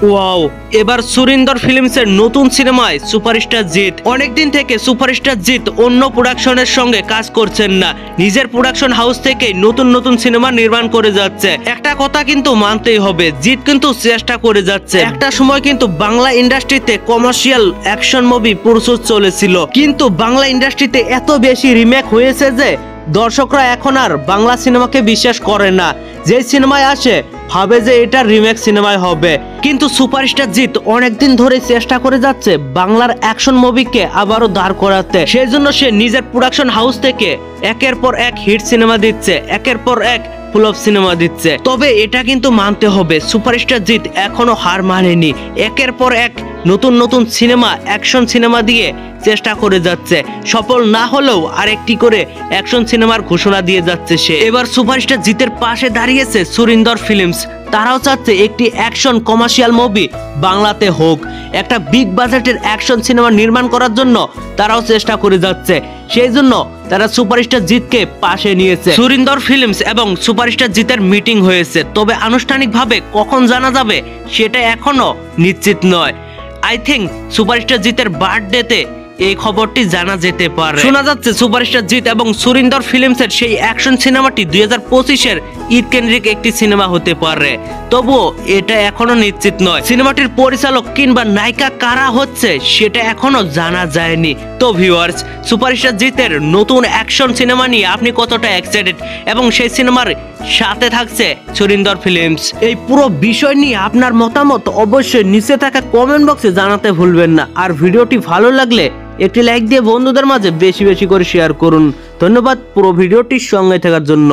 Wow, এবার সুরিন্দর ফিল্মসের নতুন সিনেমায় সুপারস্টার জিৎ। অনেকদিন থেকে সুপারস্টার জিৎ অন্য প্রোডাকশনের সঙ্গে কাজ করছেন না, নিজের প্রোডাকশন হাউস থেকে নতুন নতুন সিনেমা নির্মাণ করে যাচ্ছে। একটা কথা কিন্তু মানতেই হবে, জিৎ কিন্তু চেষ্টা করে যাচ্ছে। একটা সময় কিন্তু বাংলা ইন্ডাস্ট্রিতে কমার্শিয়াল অ্যাকশন মুভি প্রচুর চলেছিল, কিন্তু বাংলা ইন্ডাস্ট্রিতে এত বেশি রিমেক হয়েছে যে দর্শকরা এখন আর বাংলা সিনেমাকে বিশ্বাস করে না। যে সিনেমায় আসে ভাবে যে এটা রিমেক সিনেমায় হবে, কিন্তু সুপারস্টার জিৎ অনেকদিন ধরে চেষ্টা করে যাচ্ছে বাংলার অ্যাকশন মুভিকে আবারও দাঁড় করাতে। সেই জন্য সে নিজের প্রোডাকশন হাউস থেকে একের পর এক হিট সিনেমা দিচ্ছে, একের পর এক ফ্লপ সিনেমা দিচ্ছে। তবে এটা কিন্তু মানতে হবে, সুপারস্টার জিৎ এখনো হার মানেনি, একের পর এক নতুন নতুন সিনেমা, অ্যাকশন সিনেমা দিয়ে চেষ্টা করে যাচ্ছে। সফল না হলেও আরেকটি করে অ্যাকশন সিনেমার ঘোষণা দিয়ে যাচ্ছে সে। এবার সুপারস্টার জিতের পাশে দাঁড়িয়েছে সুরিন্দর ফিল্মস। তারাও চাচ্ছে একটি অ্যাকশন কমার্শিয়াল মুভি বাংলাতে হোক, একটা বিগ বাজেটের অ্যাকশন সিনেমা নির্মাণ করার জন্য তারাও চেষ্টা করে যাচ্ছে। সেই জন্য তারা সুপারস্টার জিতকে পাশে নিয়েছে। সুরিন্দর ফিল্মস এবং সুপারস্টার জিতের মিটিং হয়েছে, তবে আনুষ্ঠানিকভাবে কখন জানা যাবে সেটা এখনো নিশ্চিত নয়। আই থিঙ্ক সুপারস্টার জিতের বার্থডেতে এই খবরটি জানা যেতে পারে। শোনা যাচ্ছে সুপারস্টার জিৎ এবং সুরিন্দর ফিল্মসের সেই অ্যাকশন সিনেমাটি 2025-এর ঈদ কেন্দ্রিক একটি সিনেমা হতে পারে, তবুও এটা এখনো নিশ্চিত নয়। সিনেমাটির পরিচালক কিংবা নায়িকা কারা হচ্ছে সেটা এখনো জানা যায়নি। তো ভিউয়ার্স, সুপারস্টার জিতের নতুন অ্যাকশন সিনেমা নিয়ে আপনি কতটা এক্সাইটেড এবং সেই সিনেমার সাথে থাকছে সুরিন্দর ফিল্মস, এই পুরো বিষয় নিয়ে আপনার মতামত অবশ্যই নিচে থাকা কমেন্ট বক্সে জানাতে ভুলবেন না। আর ভিডিওটি ভালো লাগলে একটি লাইক দিয়ে বন্ধুদের মাঝে বেশি বেশি করে শেয়ার করুন। ধন্যবাদ পুরো ভিডিওটির সঙ্গে থাকার জন্য।